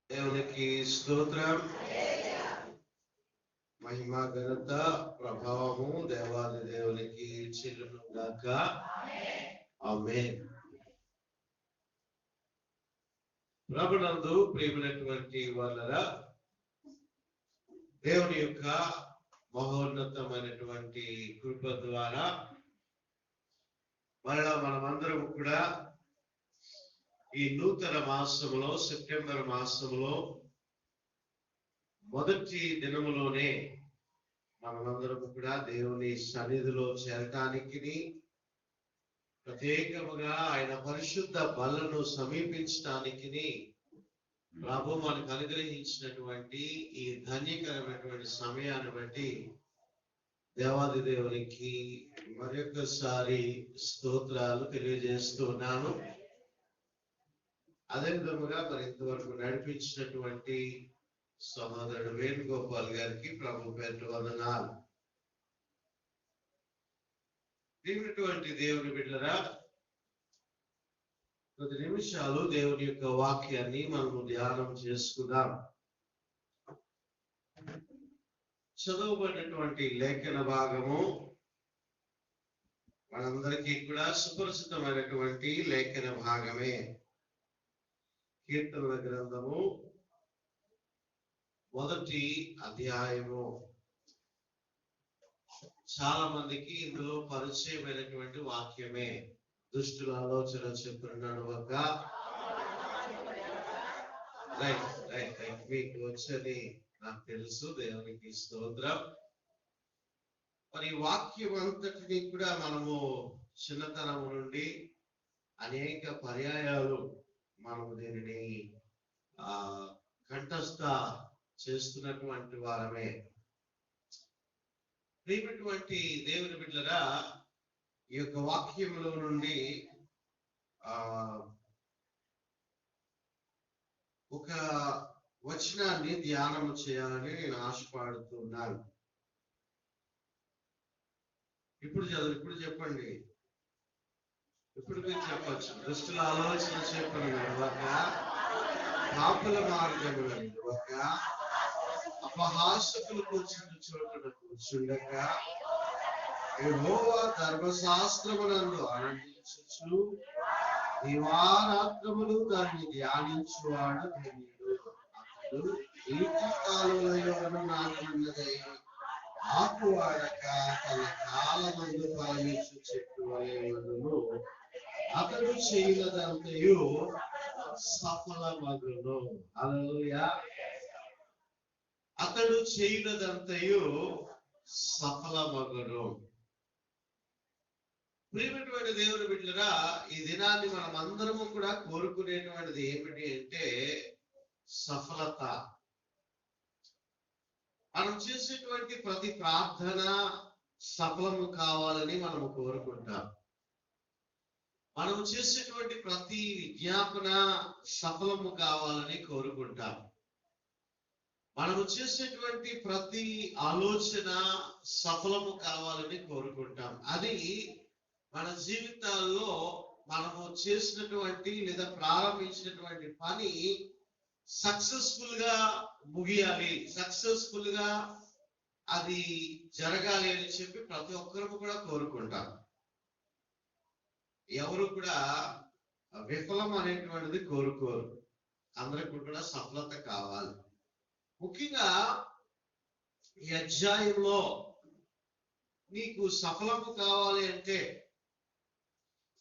దేవునికి స్తోత్రం. మహిమ ఘనత ప్రభావము దేవాది దేవునికి చెల్లును గాక. ఆమేన్. ప్రభునందు ప్రియమైనటువంటి వాళ్ళరా, దేవుని యొక్క మహోన్నతమైనటువంటి కృప ద్వారా మరలా మనమందరం కూడా ఈ నూతన మాసములో, సెప్టెంబర్ మాసములో మొదటి దినములోనే మనమందరం కూడా దేవుని సన్నిధిలో చేరటానికి, ప్రత్యేకముగా ఆయన పరిశుద్ధ బలను సమీపించటానికి ప్రభు మనకు అనుగ్రహించినటువంటి ఈ ధన్యకరమైనటువంటి సమయాన్ని బట్టి దేవాది దేవునికి మరొకసారి స్తోత్రాలు తెలియజేస్తున్నాను. అదే విధముగా మరి ఇంతవరకు నడిపించినటువంటి సహోదరుడు వేణుగోపాల్ గారికి ప్రభు పేరు వందనాలు. ప్రియమైనటువంటి దేవుని బిడ్డలారా, కొద్ది నిమిషాలు దేవుని యొక్క వాక్యాన్ని మనము ధ్యానం చేసుకుందాం. చదవబడినటువంటి లేఖన భాగము మనందరికీ కూడా సుపరిచితమైనటువంటి లేఖన భాగమే. కీర్తనల గ్రంథము 1వ అధ్యాయము. చాలా మందికి ఇందులో పరిచయమైనటువంటి వాక్యమే. దుష్టుల ఆలోచన చెప్పున్నాడు ఒక మీకు వచ్చని నాకు తెలుసు. దేవునికి స్తోత్రం. మరి వాక్యం అంతటిని కూడా మనము చిన్నతనం నుండి అనేక పర్యాయాలు మనము దీనిని కంఠస్థ చేస్తున్నటువంటి వారమే. ప్రియమైనటువంటి దేవుని బిడ్డలారా, ఈ యొక్క వాక్యంలో నుండి ఒక వచనాన్ని ధ్యానం చేయాలని నేను ఆశపడుతున్నాను. ఇప్పుడు చెప్పండి. ఇప్పుడు మీరు చెప్పచ్చు. దుష్టుల ఆలోచన చెప్పని నడవక, పాపుల మార్గముల నడవక, అపహాసకులు కూర్చున్న చోటున కూర్చుండక, యెహోవా ధర్మశాస్త్రమునందు ఆనందించుచు దివారాత్రములు దాన్ని ధ్యానించువాడు ధన్యుడు. అతడు నీటి కాలువలో నాటున్నదై ఆకు వాడక తన కాలమందు ఫలమిచ్చు చెట్టు వలె ఉండును. అతడు చేయనదంతయు సఫలమగును. హల్లెలూయా. అతడు చేయనదంతయు సఫలమగును. ప్రియమైనటువంటి దేవుని బిడ్డలారా, ఈ దినాన్ని మనం అందరము కూడా కోరుకునేటువంటిది ఏమిటి అంటే సఫలత. మనం చేసేటువంటి ప్రతి ప్రార్థన సఫలము కావాలని మనము కోరుకుంటాం. మనం చేసేటువంటి ప్రతి విజ్ఞాపన సఫలము కావాలని కోరుకుంటాం. మనము చేసేటువంటి ప్రతి ఆలోచన సఫలము కావాలని కోరుకుంటాం. అది మన జీవితాల్లో మనము చేసినటువంటి లేదా ప్రారంభించినటువంటి పని సక్సెస్ఫుల్ గా ముగియాలి, సక్సెస్ఫుల్ గా అది జరగాలి అని చెప్పి ప్రతి ఒక్కరు కూడా కోరుకుంటాం. ఎవరు కూడా విఫలం అనేటువంటిది కోరుకోరు. అందరికీ కూడా సఫలత కావాలి. ముఖ్యంగా ఈ అధ్యాయంలో నీకు సఫలము కావాలి అంటే,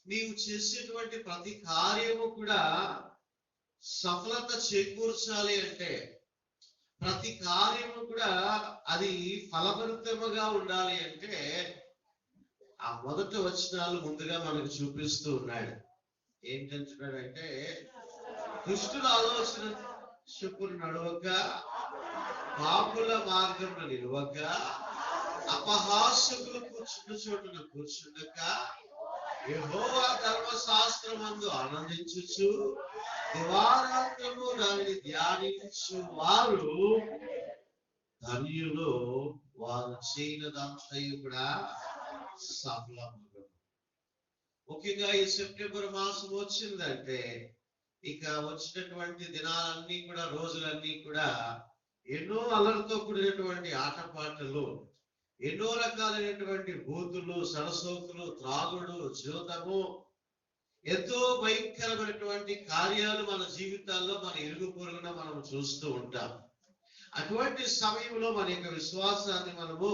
నీవు చేసేటువంటి ప్రతి కార్యము కూడా సఫలత చేకూర్చాలి అంటే, ప్రతి కార్యము కూడా అది ఫలభరితముగా ఉండాలి అంటే, ఆ మొదటి వచనాలు ముందుగా మనకు చూపిస్తూ ఉన్నాడు. ఏంటంటున్నాడంటే, దుష్టుల ఆలోచన చొప్పున నడవక, పాపుల మార్గంలో నిలవక, అపహాసకులు కూర్చున్న చోటున కూర్చుండక, యెహోవా ధర్మశాస్త్రమందు ఆనందించుచు దివారాత్రము దానిని ధ్యానించు వారు ధన్యులు. వారు చేయనదంతయు కూడా సఫలమగును. ముఖ్యంగా ఈ సెప్టెంబర్ మాసం వచ్చిందంటే ఇక వచ్చినటువంటి దినాలన్నీ కూడా, రోజులన్నీ కూడా ఎన్నో అల్లరితో కూడినటువంటి ఆటపాటలు, ఎన్నో రకాలైనటువంటి బూతులు, సరసోకులు, త్రాగుడు, జూదము, ఎంతో భయంకరమైనటువంటి కార్యాలు మన జీవితాల్లో, మన ఇరుగు పొరుగున మనం చూస్తూ ఉంటాం. అటువంటి సమయంలో మన యొక్క విశ్వాసాన్ని మనము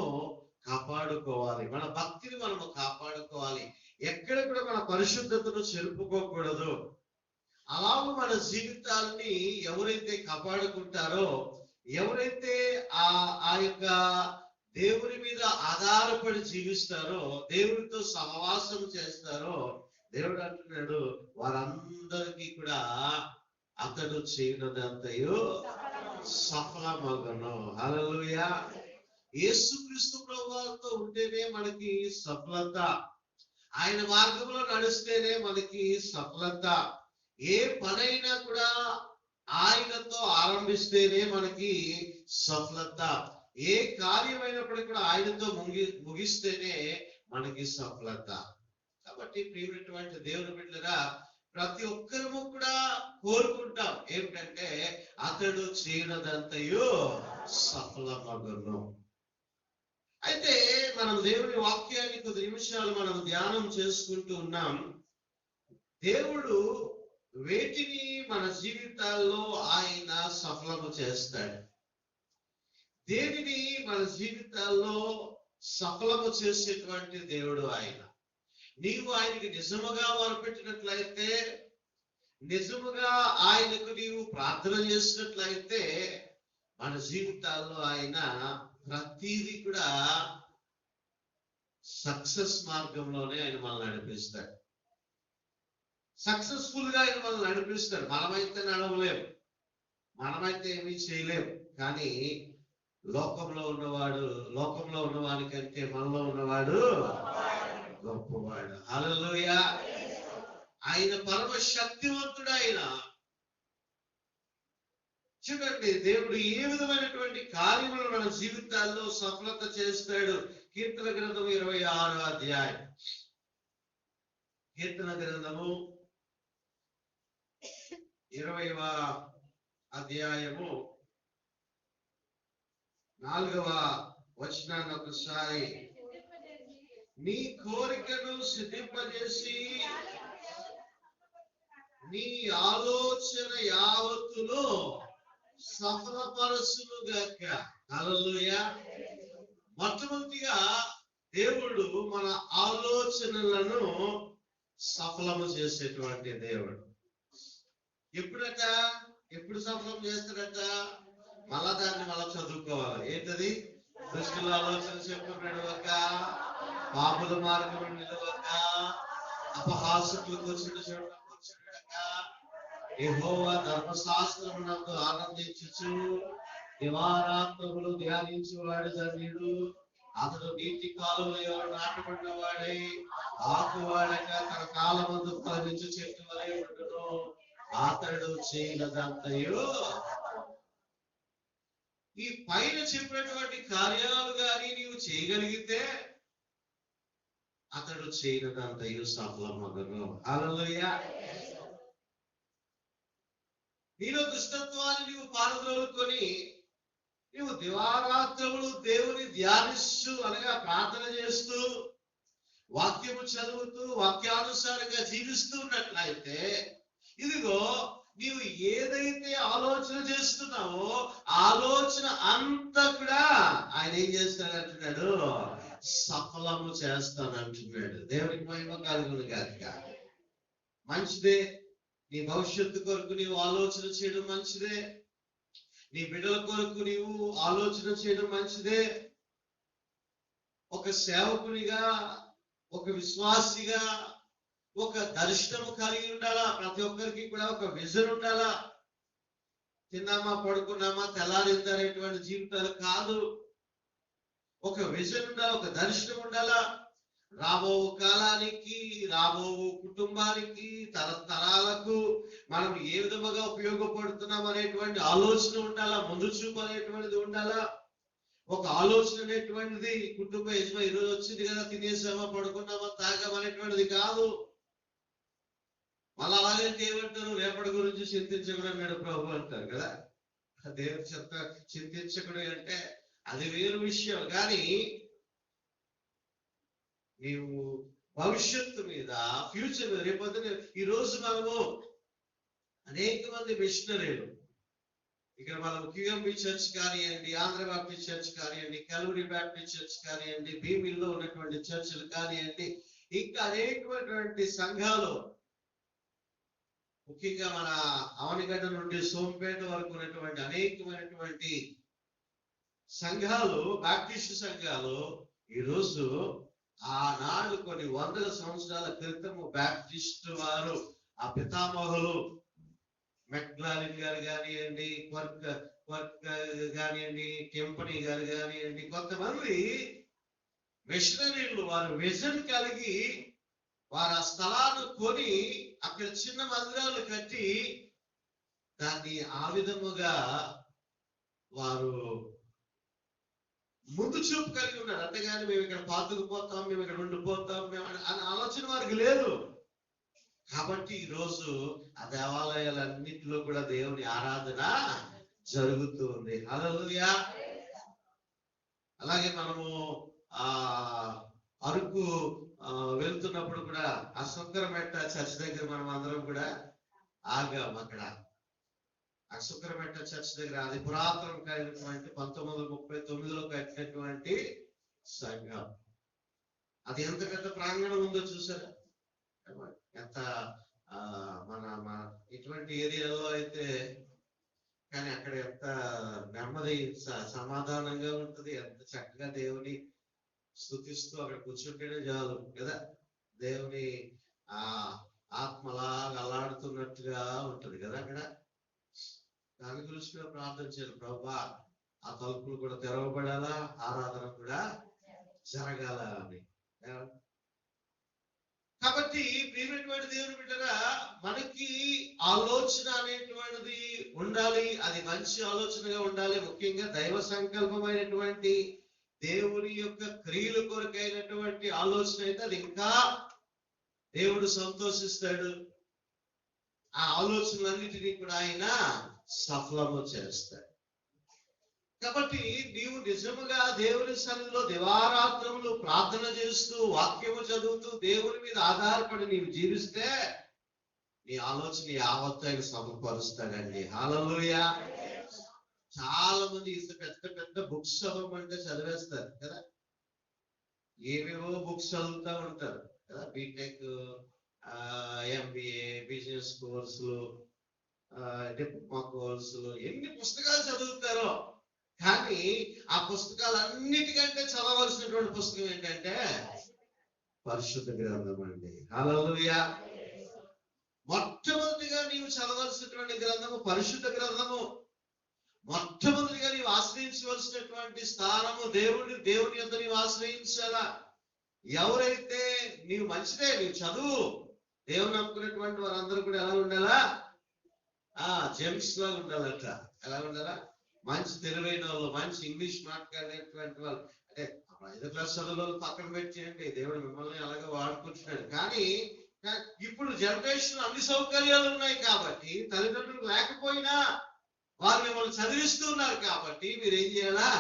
కాపాడుకోవాలి, మన భక్తిని మనము కాపాడుకోవాలి, ఎక్కడ కూడా మన పరిశుద్ధతను చెరుపుకోకూడదు. అలాగే మన జీవితాన్ని ఎవరైతే కాపాడుకుంటారో, ఎవరైతే ఆ యొక్క దేవుని మీద ఆధారపడి జీవిస్తారో, దేవుడితో సహవాసం చేస్తారో, దేవుడు అంటున్నాడు వారందరికీ కూడా అతడు చేయనదంతయు సఫలమగును. హల్లెలూయా. యేసుక్రీస్తు ప్రభువుతో ఉంటేనే మనకి సఫలత, ఆయన మార్గంలో నడిస్తేనే మనకి సఫలత. ఏ పనైనా కూడా ఆయనతో ఆరంభిస్తేనే మనకి సఫలత. ఏ కార్యమైనప్పటికీ కూడా ఆయనతో ముగిస్తేనే మనకి సఫలత. కాబట్టి ప్రియమైనటువంటి దేవుని బిడ్డలారా, ప్రతి ఒక్కరము కూడా కోరుకుంటాం ఏమిటంటే అతడు చేయనదంతయు సఫలమగును. అయితే మనం దేవుని వాక్యాన్ని కొద్ది నిమిషాలు మనం ధ్యానం చేసుకుంటూ ఉన్నాం. దేవుడు వేటిని మన జీవితాల్లో ఆయన సఫలము చేస్తాడు? దేనిని మన జీవితాల్లో సఫలము చేసేటువంటి దేవుడు ఆయన. నీవు ఆయనకి నిజముగా మొరపెట్టినట్లయితే, నిజముగా ఆయనకు నీవు ప్రార్థన చేసినట్లయితే, మన జీవితాల్లో ఆయన ప్రతిదీ కూడా సక్సెస్ మార్గంలోనే ఆయన మనల్ని నడిపిస్తాడు. సక్సెస్ఫుల్ గా ఆయన మనల్ని నడిపిస్తాడు. మనమైతే నడవలేము, మనమైతే ఏమీ చేయలేము. కానీ లోకంలో ఉన్నవాడికంటే మనలో ఉన్నవాడు గొప్పవాడు. హల్లెలూయా. ఆయన పరమ శక్తివంతుడు. ఆయన చూడండి, దేవుడు ఏ విధమైనటువంటి కార్యములు మన జీవితాల్లో సఫలత చేస్తాడు. కీర్తన గ్రంథము 26వ అధ్యాయం. కీర్తన గ్రంథము 20వ అధ్యాయము 4వ వచనాన్ని ఒకసారి. నీ కోరికను సిద్ధింపజేసి నీ ఆలోచన యావత్తును సఫలపరచునుగాక. హల్లెలూయా. మొట్టమొదటిగా దేవుడు మన ఆలోచనలను సఫలము చేసేటువంటి దేవుడు. ఎప్పుడు సఫలం చేస్తాడట? దాన్ని మళ్ళా చదువుకోవాలి. ఏంటది? దుష్టుల ఆలోచన చెప్పు నడవక, పాపుల మార్గం నిలవక, అపహాసకులకు కూర్చుండక, యెహోవా ధర్మశాస్త్రమునందు ఆనందించుచు దివారాత్రములు ధ్యానించువాడు ధన్యుడు. అతడు నీటి కాలువలో నాటబడిన వాడై ఆకువాడక తన కాలమందు ఫలించు చెట్టు వలె ఉండును. అతడు చేయనదంతయు. ఈ పైన చెప్పినటువంటి కార్యాలు గాని నీవు చేయగలిగితే అతడు చేయనదంతయు సఫలమగును. హల్లెలూయా. నీలో దుష్టత్వాన్ని నీవు పారద్రోలుకొని నీవు దివారాత్రములు దేవుని ధ్యానిస్తూ, అనగా ప్రార్థన చేస్తూ, వాక్యము చదువుతూ, వాక్యానుసారంగా జీవిస్తూ ఉన్నట్లయితే, ఇదిగో నీవు ఏదైతే ఆలోచన చేస్తున్నావో ఆలోచన అంతా కూడా ఆయన ఏం చేస్తానంటున్నాడు? సఫలము చేస్తానంటున్నాడు. దేవునికి మహిమ కలుగును గాక. మంచిదే. నీ భవిష్యత్తు కొరకు నీవు ఆలోచన చేయడం మంచిదే. నీ బిడ్డల కొరకు నీవు ఆలోచన చేయడం మంచిదే. ఒక సేవకునిగా, ఒక విశ్వాసిగా ఒక దర్శనము కలిగి ఉండాలా. ప్రతి ఒక్కరికి కూడా ఒక విజన్ ఉండాలా. తిన్నామా, పడుకున్నామా, తెల్లారిందనేటువంటి జీవితాలు కాదు. ఒక విజన్ ఉండాలి, ఒక దర్శనం ఉండాలా. రాబో కాలానికి, రాబో కుటుంబానికి, తరతరాలకు మనం ఏ విధముగా ఉపయోగపడుతున్నాం అనేటువంటి ఆలోచన ఉండాలా. ముందు చూపు అనేటువంటిది ఉండాలా. ఒక ఆలోచన అనేటువంటిది కుటుంబ యజమాని ఈరోజు వచ్చింది కదా, తినేసామా, పడుకున్నామా, తాగామనేటువంటిది కాదు. మళ్ళీ అలాగంటే ఏమంటారు, రేపటి గురించి చింతించకుడు అన్నాడు ప్రభు అంటారు కదా. దేవుని చెత్త చింతించకుడు అంటే అది వేరు విషయం. కానీ నీవు భవిష్యత్తు మీద, ఫ్యూచర్ మీద, రేపొద్దున ఈ రోజు మనము అనేక మంది మిషనరీలు ఇక్కడ మనం QMB చర్చ్ కానివ్వండి, ఆంధ్ర బాప్టిస్ట్ చర్చ్ కానివ్వండి, కల్వరి బాప్టిస్ట్ చర్చ్ కానివ్వండి, భీమిల్లో ఉన్నటువంటి చర్చిలు కానివ్వండి, ఇంకా అనేకమైనటువంటి సంఘాలు, ముఖ్యంగా మన అవనిగడ్డ నుండి సోంపేట వరకు ఉన్నటువంటి అనేకమైనటువంటి సంఘాలు, బాప్టిస్ట్ సంఘాలు ఈరోజు ఆనాడు కొన్ని వందల సంవత్సరాల క్రితము బాప్టిస్ట్ వారు, ఆ పితామహులు మెక్లారిన్ గారు కానివ్వండి, క్వర్క్ కానివ్వండి, కెంపనీ గారు కానివ్వండి, కొంతమంది మిషనరీలు వారు విజన్ కలిగి వారు ఆ స్థలాన్ని కొని అక్కడ చిన్న మందిరాలు కట్టి దాన్ని ఆ విధముగా వారు ముందు చూపు కలిగి ఉన్నారు. అంతేగాని మేము ఇక్కడ పాతుకుపోతాం, మేము ఇక్కడ ఉండిపోతాం మేము అని ఆలోచన వారికి లేదు. కాబట్టి ఈరోజు ఆ దేవాలయాలన్నింటిలో కూడా దేవుని ఆరాధన జరుగుతూ ఉంది. హల్లెలూయా. అలాగే మనము అరకు వెళ్తున్నప్పుడు కూడా ఆ శుక్రమెట్ట చర్చ్ దగ్గర మనం అందరం కూడా ఆగాం. అక్కడ ఆ శుక్రమెట్ట చర్చ్ దగ్గర అది పురాతనమైనటువంటి 1939లో కట్టినటువంటి సంఘం. అది ఎంత పెద్ద ప్రాంగణం ఉందో చూసారా. ఎంత మన ఇటువంటి ఏరియాలో అయితే కానీ అక్కడ ఎంత నెమ్మది సమాధానంగా ఉంటది, ఎంత చక్కగా దేవుని స్తుతిస్తూ అక్కడ కూర్చుంటేనే చాలు కదా. దేవుని ఆత్మలాగా అల్లాడుతున్నట్టుగా ఉంటది కదా అక్కడ. దాని గురించి కూడా ప్రార్థన చేయాలి. ప్రభువా ఆ తలుపులు కూడా తెరవబడాలా, ఆరాధన కూడా జరగాల అని. కాబట్టి ప్రియమైనటువంటి దేవుని బిడ్డగా మనకి ఆలోచన అనేటువంటిది ఉండాలి. అది మంచి ఆలోచనగా ఉండాలి. ముఖ్యంగా దైవ సంకల్పమైనటువంటి దేవుని యొక్క క్రియల కొరకైనటువంటి ఆలోచన అయితే అది ఇంకా దేవుడు సంతోషిస్తాడు. ఆ ఆలోచనలన్నిటినీ కూడా ఆయన సఫలము చేస్తాడు. కాబట్టి నీవు నిజముగా దేవుని సన్నిధిలో దివారాత్రములు ప్రార్థన చేస్తూ, వాక్యము చదువుతూ, దేవుని మీద ఆధారపడి నీవు జీవిస్తే నీ ఆలోచన యావత్తు ఆయన సమకూరుస్తాడండి. హల్లెలూయా. చాలా మంది పెద్ద పెద్ద బుక్స్ చదవమంటే చదివేస్తారు కదా. ఏవేవో బుక్స్ చదువుతూ ఉంటారు కదా. బీటెక్, MBA, బిజినెస్ కోర్సులు, డిప్లొమా కోర్సులు, ఎన్ని పుస్తకాలు చదువుతారో. కానీ ఆ పుస్తకాలన్నిటికంటే చదవలసినటువంటి పుస్తకం ఏంటంటే పరిశుద్ధ గ్రంథం అండి. హల్లెలూయా. మొట్టమొదటిగా నీవు చదవలసినటువంటి గ్రంథము పరిశుద్ధ గ్రంథము. మొట్టమొదటిగా నీవు ఆశ్రయించవలసినటువంటి స్థానము దేవుని యొద్ద నీవు ఆశ్రయించాలా. ఎవరైతే నీవు మంచిదే, నీవు చదువు. దేవుని నమ్ముకున్నటువంటి వారందరూ కూడా ఎలా ఉండాలా, జెమ్స్ లాగా ఉండాలట. ఎలా ఉండాలా, మంచి తెలివైన వాళ్ళు, మంచి ఇంగ్లీష్ మాట్లాడేటువంటి వాళ్ళు. అంటే 5వ క్లాస్ చదువులో పక్కన పెట్టేయండి, దేవుడు మిమ్మల్ని అలాగే వాడుకుంటున్నాడు. కానీ ఇప్పుడు జనరేషన్ అన్ని సౌకర్యాలు ఉన్నాయి కాబట్టి, తల్లిదండ్రులు లేకపోయినా వారు మిమ్మల్ని చదివిస్తున్నారు కాబట్టి మీరు ఏం చేయాలా,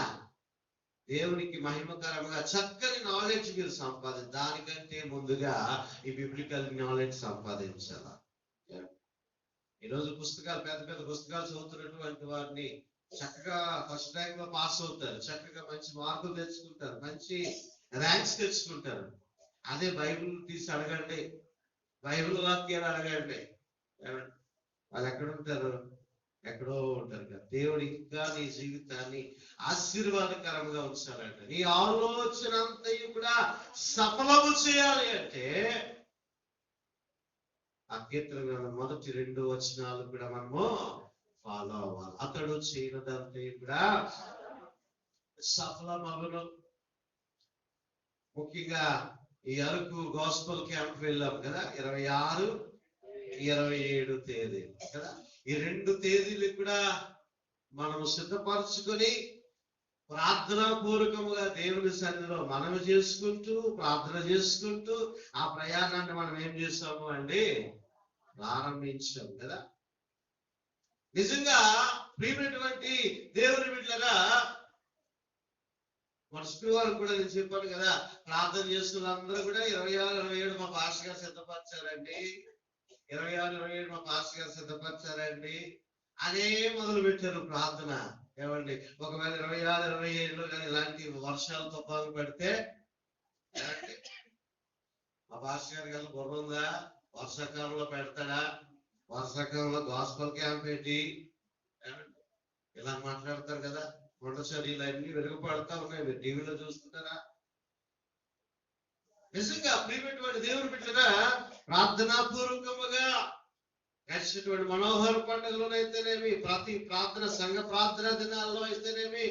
దేవునికి మహిమకరంగా చక్కని నాలెడ్జ్ మీరు దానికంటే ముందుగా ఈ బిబ్లికల్ నాలెడ్జ్ సంపాదించాలా. ఈరోజు పుస్తకాలు, పెద్ద పెద్ద పుస్తకాలు చదువుతున్నటువంటి వారిని చక్కగా ఫస్ట్ ర్యాంక్ లో పాస్ అవుతారు, చక్కగా మంచి మార్కులు తెచ్చుకుంటారు, మంచి ర్యాంక్స్ తెచ్చుకుంటారు. అదే బైబిల్ తీసి అడగండి, బైబిల్ వాక్యాలు అడగండి, వాళ్ళు ఎక్కడ ఉంటారు, ఎక్కడో ఉంటారు కదా. దేవుడు ఇంకా నీ జీవితాన్ని ఆశీర్వాదకరంగా ఉంచాలంటే, నీ ఆలోచన అంతయు కూడా సఫలము చేయాలి అంటే ఆ కీర్తన గ్రంథం మొదటి 2 వచనాలు కూడా మనము ఫాలో అవ్వాలి. అతడు చేయనదంతయు కూడా సఫలమగును. ముఖ్యంగా ఈ అరకు గాస్పల్ క్యాంప్ వెళ్ళాం కదా, 26, 27 తేదీ కదా. ఈ 2 తేదీలు కూడా మనము సిద్ధపరచుకొని ప్రార్థనా పూర్వకముగా దేవుని సన్నిధిలో మనము చేసుకుంటూ, ప్రార్థన చేసుకుంటూ ఆ ప్రయాణాన్ని మనం ఏం చేస్తాము అండి, ప్రారంభించాం కదా. నిజంగా ప్రియమైనటువంటి దేవుని బిడ్డలారా, మన శుక్రవారం కూడా నేను చెప్పాను కదా, ప్రార్థన చేస్తున్న అందరూ కూడా 26, 27 మా పాస్టర్ గారు సిద్ధపరిచారండి, 26, 27 మా పాస్టర్ గారు సిద్ధపరిచారండి అనే మొదలు పెట్టారు ప్రార్థన. ఏమండి, ఒకవేళ 26, 27లో కానీ ఇలాంటి వర్షాలు తుఫాను పెడితే మా పాస్టర్ గారి కానీ బుర్ర ఉందా? వర్షాకాలంలో పెడతాడా? వర్షాకాలంలో గాస్పల్ క్యాంప్ పెట్టి ఇలా మాట్లాడతారు కదా. కొండ చర్యలు అన్ని వెలుగుపడతా ఉన్నాయి, మీరు టీవీలో చూస్తున్నారా? నిజంగా ప్రియమైనటువంటి దేవుని బిడ్డగా ప్రార్థనాపూర్వకముగా కలిసినటువంటి మనోహర పండుగలోనైతేనేమి, ప్రతి ప్రార్థన సంఘ ప్రార్థన దినాల్లో అయితేనేమి,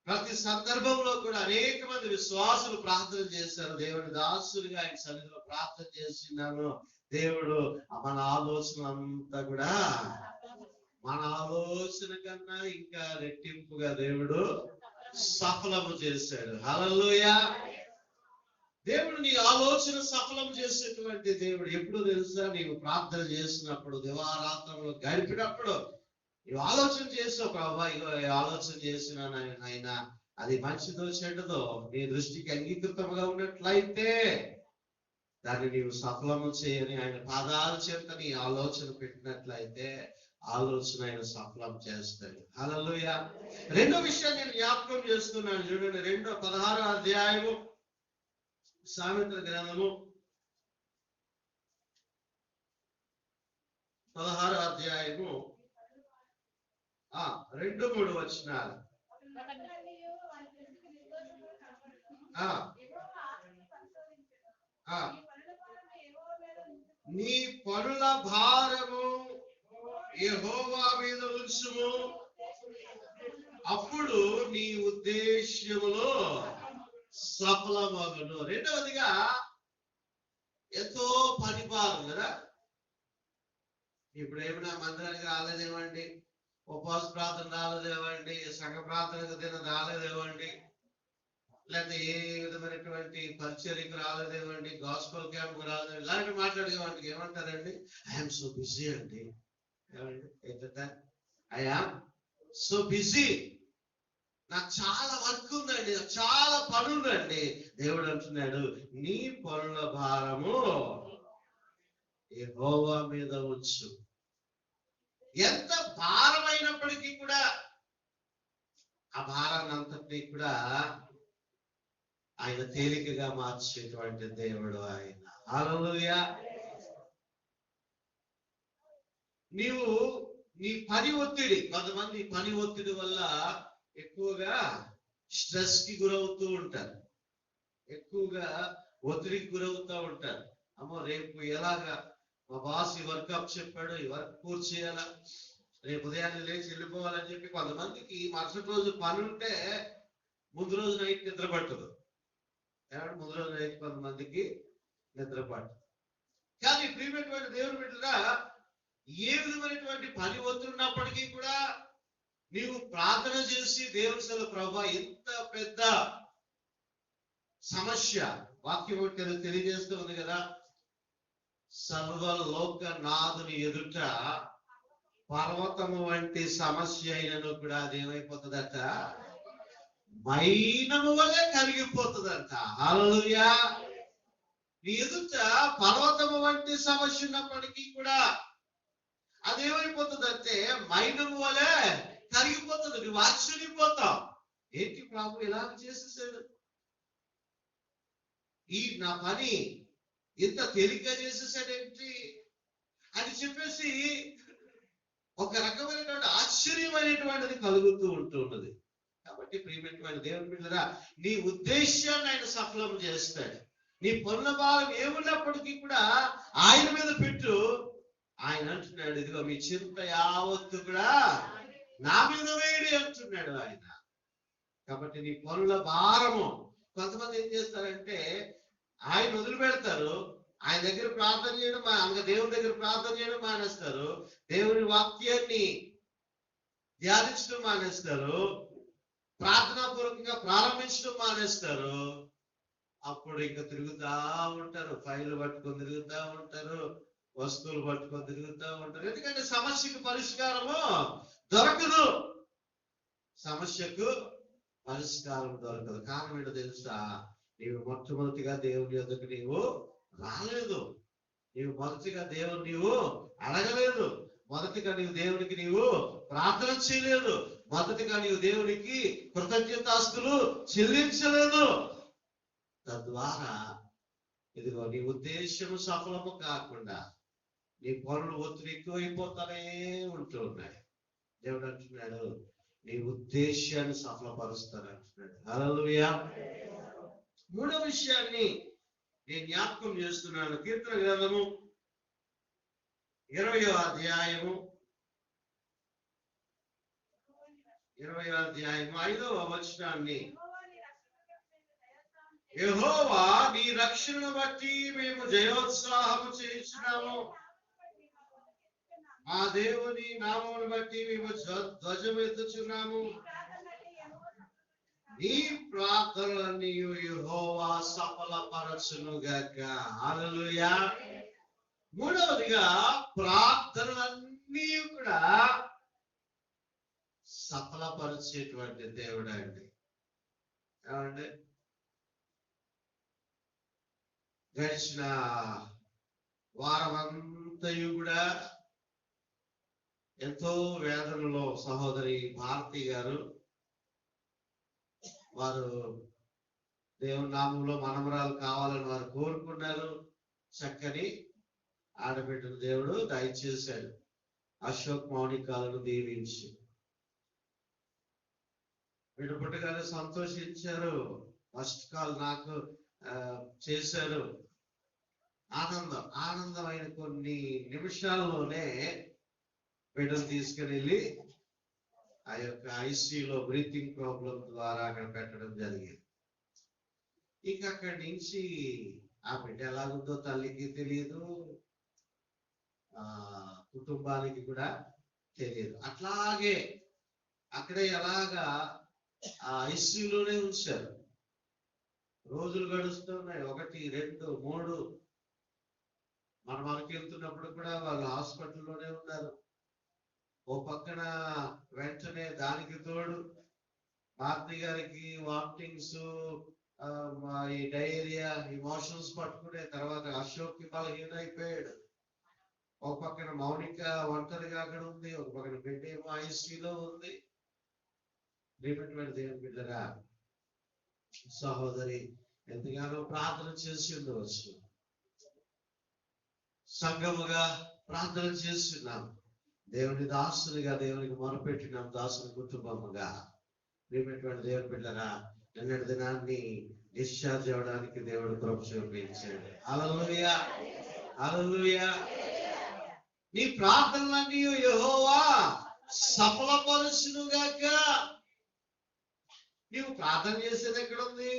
ప్రతి సందర్భంలో కూడా అనేక మంది విశ్వాసులు ప్రార్థన చేశారు. దేవుని దాసులుగా ఆయన సన్నిధిలో ప్రార్థన చేస్తున్నాను. దేవుడు మన ఆలోచన అంతా కూడా మన ఆలోచన కన్నా ఇంకా రెట్టింపుగా దేవుడు సఫలము చేశాడు. హల్లెలూయా. దేవుడు నీ ఆలోచన సఫలం చేసేటువంటి దేవుడు. ఎప్పుడు తెలుసా? నీవు ప్రార్థన చేసినప్పుడు, దివారాత్రంలో గడిపినప్పుడు నీవు ఆలోచన చేసావు, ప్రభా ఇగో ఆలోచన చేసినాను ఆయన, అది మంచిదో చెడ్డదో నీ దృష్టికి అంగీకృతంగా ఉన్నట్లయితే దాన్ని నీవు సఫలము చేయని ఆయన పాదాల చేత నీ ఆలోచన పెట్టినట్లయితే ఆలోచన ఆయన సఫలం చేస్తాడు. హల్లెలూయా. రెండో విషయాన్ని నేను జ్ఞాపకం చేస్తున్నాను చూడండి. 16వ అధ్యాయము సామెతల గ్రంథము 16వ అధ్యాయము 2, 3 వచనాలు. నీ పనుల భారము యెహోవా మీద ఉంచుము, అప్పుడు నీ ఉద్దేశ్యములో సఫలమగును. రెండవదిగా ఎంతో పని భారం కదా. ఇప్పుడు ఏమైనా మందిరానికి రాలేదేమండి, ఉపవాస ప్రార్థన రాలేదేమండి, సంఘ ప్రార్థనకు దిన రాలేదేమండి, లేకపోతే ఏ విధమైనటువంటి పరిచర్యకు రాలేదేమండి, గాస్పల్ క్యాంప్ రాలేదు, ఇలాంటి మాట్లాడేవాడికి ఏమంటారండి? ఐఎమ్ సో బిజీ అండి. ఏమండి ఏంటంటే ఐఆమ్ సో బిజీ, నాకు చాలా వర్క్ ఉందండి, నాకు చాలా పని ఉందండి. దేవుడు అంటున్నాడు, నీ పనుల భారము యెహోవా మీద ఉంచు. ఎంత భారమైనప్పటికీ కూడా ఆ భారాన్ని అంతటినీ కూడా ఆయన తేలికగా మార్చేటువంటి దేవుడు ఆయన. హల్లెలూయా. నీవు నీ పని ఒత్తిడి, కొంతమంది పని ఒత్తిడి వల్ల ఎక్కువగా స్ట్రెస్ కి గురవుతూ ఉంటారు, ఎక్కువగా ఒత్తిడికి గురవుతూ ఉంటారు. అమ్మో రేపు ఎలాగా మా బాస్ ఈ వర్క్ అప్ చెప్పాడు, ఈ వర్క్ పూర్తి చేయాలా, రేపు ఉదయాన్నే లేచి వెళ్ళిపోవాలని చెప్పి కొంతమందికి మరుసటి రోజు పని ఉంటే ముందు రోజు నైట్ నిద్ర పట్టదు. ముందు రోజు నైట్ కొంతమందికి నిద్ర పట్టదు. కానీ ప్రియమైనటువంటి దేవుని బిడ్డగా ఏ విధమైనటువంటి పని వస్తున్నప్పటికీ కూడా నీవు ప్రార్థన చేసి దేవుని సెల ప్రభా ఎంత పెద్ద సమస్య, వాక్యం తెలియజేస్తూ ఉంది కదా, సర్వలోక నాథుని ఎదుట పర్వతము వంటి సమస్య అయినను కూడా అదేమైపోతుందట, మైనము వలె కరిగిపోతుందంట. హల్లెలూయా. నీ ఎదుట పర్వతము వంటి సమస్య ఉన్నప్పటికీ కూడా అదేమైపోతుందంటే మైనము వలె కరిగిపోతుంది. నువ్వు ఆశ్చర్యపోతావు, ఏంటి ప్రభు ఇలాగ చేసేసాడు, ఈ నా పని ఇంత తేలిగ్గా చేసేసాడేంటి అని చెప్పేసి ఒక రకమైనటువంటి ఆశ్చర్యమైనటువంటిది కలుగుతూ ఉంటున్నది. కాబట్టి ప్రియమైనటువంటి దేవుని బిడ్డలారా, నీ ఉద్దేశాన్ని ఆయన సఫలం చేస్తాడు. నీ పనుల భారం ఏమున్నప్పటికీ కూడా ఆయన మీద పెట్టు. ఆయన అంటున్నాడు, ఇదిగో మీ చింత యావత్తు కూడా నా మీద వేడి అంటున్నాడు ఆయన. కాబట్టి నీ పనుల భారము, కొంతమంది ఏం చేస్తారంటే ఆయన వదిలిపెడతారు, ఆయన దగ్గర ప్రార్థన చేయడం, దేవుని దగ్గర ప్రార్థన చేయడం మానేస్తారు, దేవుని వాక్యాన్ని ధ్యానించడం మానేస్తారు, ప్రార్థనాపూర్వకంగా ప్రారంభించడం మానేస్తారు. అప్పుడు ఇంకా తిరుగుతా ఉంటారు, ఫైల్ పట్టుకొని తిరుగుతా ఉంటారు, వస్తువులు పట్టుకొని తిరుగుతూ ఉంటారు. ఎందుకంటే సమస్యకు పరిష్కారము దొరకదు. సమస్యకు పరిష్కారం దొరకదు. కారణం ఏంటో తెలుసా? నీవు మొట్టమొదటిగా దేవుని యొద్దకు నీవు రాలేదు. నీవు మొదటిగా దేవుని నీవు అడగలేదు. మొదటిగా నీవు దేవునికి నీవు ప్రార్థన చేయలేదు. మొదటిగా నీవు దేవునికి కృతజ్ఞతాస్తులు చెల్లించలేదు. తద్వారా ఇదిగో నీ ఉద్దేశము సఫలము కాకుండా నీ పనులు ఒత్తిడి ఎక్కువైపోతానే ఉంటూ ఉన్నాయి. దేవుడు అంటున్నాడు, నీ ఉద్దేశాన్ని సఫలపరుస్తాను అంటున్నాడు. హల్లెలూయా. మూడో విషయాన్ని నేను జ్ఞాపకం చేస్తున్నాను. కీర్తన గ్రంథము 20వ అధ్యాయము 5వ వచనాన్ని, యెహోవా నీ రక్షణను బట్టి మేము జయోత్సాహము చేయించున్నాము. మా దేవుని నామమును బట్టి మేము ధ్వజం ఎత్తుచున్నాము. నీ ప్రార్థనలన్నీ యెహోవా సఫలపరచునుగాక. హల్లెలూయా. మూడవదిగా ప్రార్థనలన్నీ కూడా సఫలపరిచేటువంటి దేవుడు అండి. ఏమండి, గడిచిన వారమంతయు కూడా ఎంతో వేదనలో సహోదరి భారతి గారు వారు దేవుని నామంలో మనమరాలు కావాలని వారు కోరుకున్నారు. చక్కని ఆడబిడ్డను దేవుడు దయచేశాడు. అశోక్ మౌనికాలను దీవించి బిడ్డ పుట్టగానే సంతోషించారు. ఫస్ట్ కాల్ నాకు చేశారు. ఆనందమైన కొన్ని నిమిషాల్లోనే బిడ్డను తీసుకుని వెళ్ళి ఆ యొక్క ఐసీయూలో బ్రీతింగ్ ప్రాబ్లం ద్వారా అక్కడ పెట్టడం జరిగింది. ఇక అక్కడి నుంచి ఆ బిడ్డ ఎలాగుందో తల్లికి తెలియదు, కుటుంబానికి కూడా తెలియదు. అట్లాగే అక్కడే ఎలాగా ఆ ఐసీయూలోనే ఉంచారు. రోజులు గడుస్తున్నాయి. 1, 2, 3 మనకి వెళ్తున్నప్పుడు కూడా వాళ్ళు హాస్పిటల్లోనే ఉన్నారు. ఓ పక్కన వెంటనే దానికి తోడు భారతి గారికి వామిటింగ్స్, ఈ డయేరియా, ఇమోషన్స్ పట్టుకునే తర్వాత అశోక్ కి బలహీనైపోయాడు. ఒక పక్కన మౌనిక ఒంటరిగా అక్కడ ఉంది, ఒక పక్కన బిడ్డ ఏమో ఐసీలో ఉంది. దేవుని బిడ్డగా సహోదరి ఎంతగానో ప్రార్థన చేసి ఉండవచ్చు. సంఘముగా ప్రార్థన చేస్తున్నాం. దేవుని దాసునిగా దేవునికి మొరపెట్టినాం. దాసుని కుటుంబముగా ప్రియమైనటువంటి దేవుని బిడ్డరా, నిన్నటి దినాన్ని డిశ్చార్జ్ అవ్వడానికి దేవుడు కృప చూపించాడు. హల్లెలూయా, హల్లెలూయా. నీ ప్రార్థనలన్నీ యెహోవా సఫలపరచునుగాక. నీవు ప్రార్థన చేసేది ఎక్కడుంది?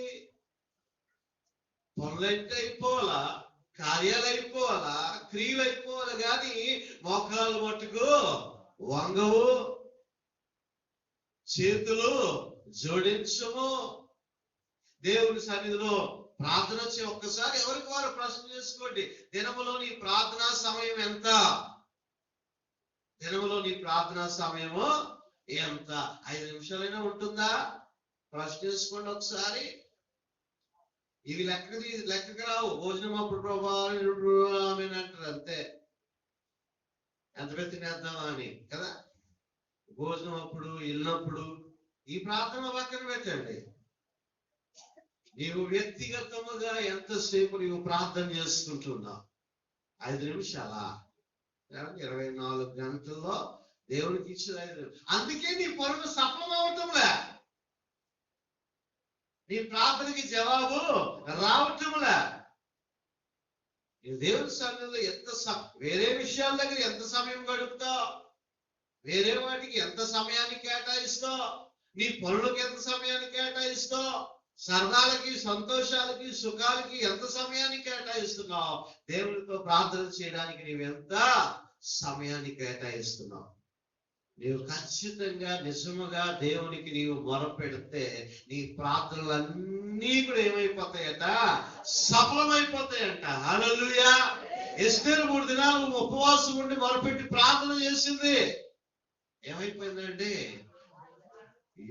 పనులైతే అయిపోవాలా, కార్యాలు అయిపోవాలా, క్రియలు అయిపోవాలి, కానీ మోకాలు మట్టుకు వంగవు, చేతులు జోడించము. దేవుని సన్నిధిలో ప్రార్థన ఒక్కసారి ఎవరికి వారు ప్రశ్న చేసుకోండి. దినములో నీ ప్రార్థనా సమయం ఎంత? దినములో నీ ప్రార్థనా సమయము ఎంత? 5 నిమిషాలైనా ఉంటుందా? ప్రశ్న చేసుకోండి ఒకసారి. ఇవి లెక్కకు రావు. భోజనం అప్పుడు ప్రభావం అంటారు అంతే, ఎంత తినేద్దామా అని కదా. భోజనం అప్పుడు, వెళ్ళినప్పుడు ఈ ప్రార్థన పక్కన పెట్టండి. నీవు వ్యక్తిగతముగా ఎంతసేపు నీవు ప్రార్థన చేసుకుంటున్నావు? 5 నిమిషాలా? 24 గంటల్లో దేవునికి ఇచ్చిన 5 నిమిషాలు. అందుకే నీ పనులు సఫలం అవటంలే, నీ ప్రార్థనకి జవాబు రావటంలే. దేవుని సన్నిధిలో వేరే విషయాల దగ్గర ఎంత సమయం గడుపుతావు? వేరే వాటికి ఎంత సమయాన్ని కేటాయిస్తావు? నీ పనులకు ఎంత సమయాన్ని కేటాయిస్తావు? సరదాలకి, సంతోషాలకి, సుఖాలకి ఎంత సమయాన్ని కేటాయిస్తున్నావు? దేవునితో ప్రార్థన చేయడానికి నీవెంత సమయాన్ని కేటాయిస్తున్నావు? నీవు ఖచ్చితంగా నిజముగా దేవునికి నీవు మొరపెడితే నీ ప్రార్థనలన్నీ కూడా ఏమైపోతాయట? సఫలమైపోతాయంట. హల్లెలూయా. ఎస్తేరు 3 దినాలు ఉపవాసం ఉండి మొరపెట్టి ప్రార్థన చేసింది. ఏమైపోయిందండి?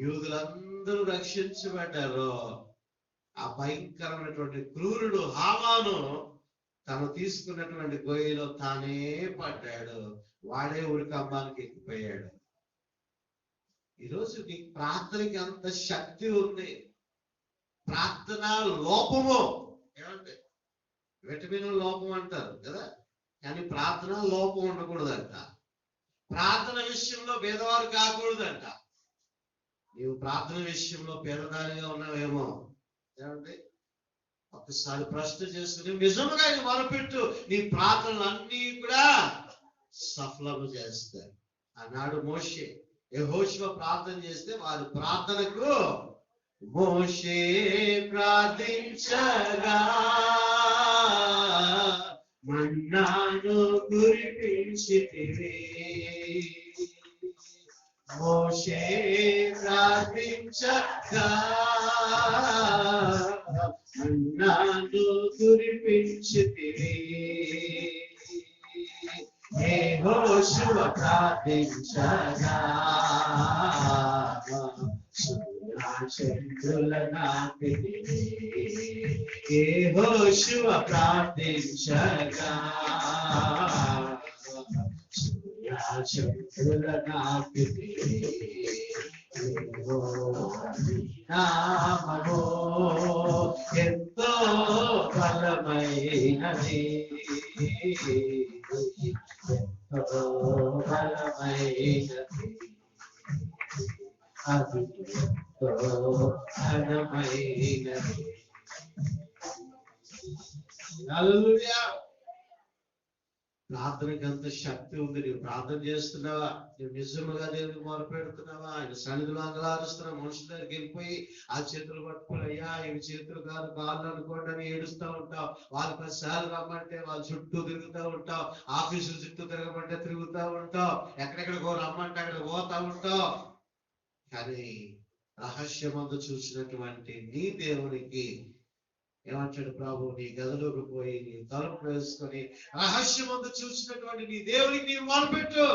యూదులందరూ రక్షించబడ్డారు. ఆ భయంకరమైనటువంటి క్రూరుడు హామాను తను తీసుకున్నటువంటి గొయ్యిలో తానే పడ్డాడు. వాడే ఉరికంబానికి ఎక్కిపోయాడు. ఈరోజు నీకు ప్రార్థనకి అంత శక్తి ఉంది. ప్రార్థన లోపము ఏమంటే విటమిన్ లోపం అంటారు కదా, కానీ ప్రార్థన లోపం ఉండకూడదంట. ప్రార్థన విషయంలో పేదవారు కాకూడదంట. నీవు ప్రార్థన విషయంలో పేదదానిగా ఉన్నావేమో. ఏమంటే ఒకసారి ప్రశ్న చేసుకుని నిజంగా ఆయన మొరపెట్టు, నీ ప్రార్థనలన్నీ కూడా సఫలము చేస్తాయి. ఆనాడు మోషే యెహోషువ ప్రార్థన చేస్తే వారి ప్రార్థనకు మోషే ప్రార్థించగా మన్నాను కురిపించితివి. మోషే ప్రార్థించగా మన్నాను కురిపించితివి. యెహోషువ ప్రార్థించగా చంద్రుల నాటితివి. యెహోషువ ప్రార్థించగా చంద్రుల నాటితివి. నామము ఎంతో బలమైనది, ఎంతో బలమైనది, అది ఎంతో ఘనమైనది. హల్లెలూయా. ప్రార్థనకి అంత శక్తి ఉంది. నీవు ప్రార్థన చేస్తున్నావా? నువ్వు నిజముగా దేవునికి మొరపెడుతున్నావా? ఆయన సన్నిధిలో అంగలారుస్తున్నావు. మనుషుల దగ్గరికి వెళ్ళిపోయి ఆ చేతులు పట్టుకుని అయ్యా ఇవి చేతులు కాదు కాళ్ళు అనుకోండి అని ఏడుస్తూ ఉంటావు. వాళ్ళు 10 సార్లు రమ్మంటే వాళ్ళ చుట్టూ తిరుగుతూ ఉంటావు. ఆఫీసుల చుట్టూ తిరగమంటే తిరుగుతూ ఉంటావు. ఎక్కడెక్కడికో రమ్మంటే అక్కడ పోతా ఉంటావు. కానీ రహస్యమందు చూసినటువంటి నీ దేవునికి ఏమంటాడు ప్రభు? నీ గదిలోకి పోయి నీ తలుపు వేసుకొని రహస్యమందు చూసినటువంటి నీ దేవునికి నీవు మొరపెట్టు.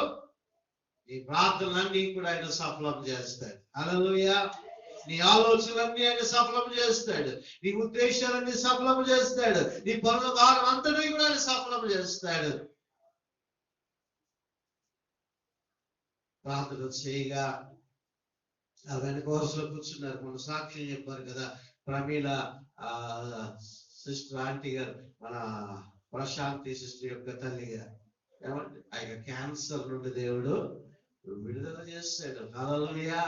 నీ ప్రార్థనలన్నీ కూడా ఆయన సఫలం చేస్తాడు. హల్లెలూయా. నీ ఆలోచనలన్నీ ఆయన సఫలం చేస్తాడు. నీ ఉద్దేశాలన్నీ సఫలం చేస్తాడు. నీ పనుల భారం అంతటి కూడా ఆయన సఫలం చేస్తాడు. ప్రార్థన చేయగా ఆ వెనక వరుసలో కూర్చున్నారు. మన సాక్ష్యం చెప్పారు కదా, ప్రమీల సిస్టర్ ఆంటీ గారు, మన ప్రశాంతి సిస్టర్ యొక్క తల్లి గారు. ఏమంటే ఆయన క్యాన్సర్ నుండి దేవుడు విడుదల చేస్తాడు. హల్లెలూయా.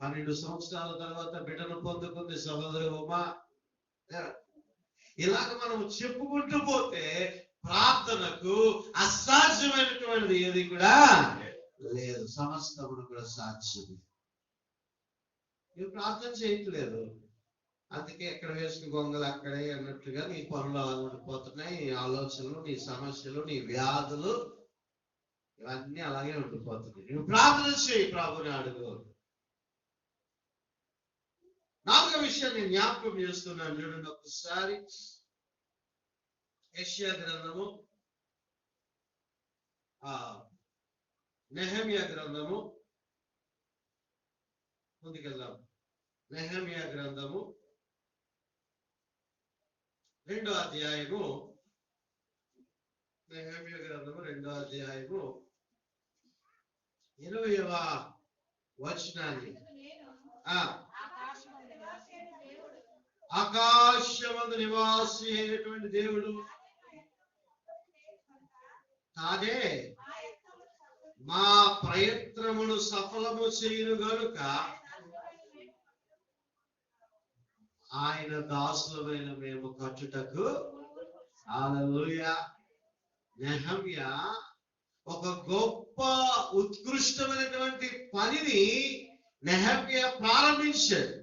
12 సంవత్సరాల తర్వాత బిడ్డను పొందుకుంది సహోదరి ఉమా. ఇలాగ మనం చెప్పుకుంటూ పోతే ప్రార్థనకు అసాధ్యమైనటువంటిది ఏది కూడా లేదు. సమస్తమును కూడా సాధ్యమే. నువ్వు ప్రార్థన చేయట్లేదు, అందుకే ఎక్కడ వేసుకు గొంగలు అక్కడే అన్నట్టుగా నీ పనులు అలా ఉండిపోతున్నాయి. నీ ఆలోచనలు, నీ సమస్యలు, నీ వ్యాధులు ఇవన్నీ అలాగే ఉండిపోతున్నాయి. నువ్వు ప్రార్థన చేయి, ప్రభుని అడుగు. 4వ విషయం నేను జ్ఞాపకం చేస్తున్నాను. చూడండి ఒకసారి యెషయా గ్రంథము, నెహెమ్యా గ్రంథము, ముందుకెళ్దాం. నెహెమ్యా గ్రంథము 2వ అధ్యాయము, నెహెమ్యా గ్రంథము 2వ అధ్యాయము 20వ వచనాన్ని. ఆకాశమందు నివాసి అయినటువంటి దేవుడు తానే మా ప్రయత్నమును సఫలము చేయును గనుక ఆయన దాసులమైన మేము కట్టుటకు. హల్లెలూయా. నెహెమ్యా ఒక గొప్ప ఉత్కృష్టమైనటువంటి పనిని నెహెమ్యా ప్రారంభించాడు.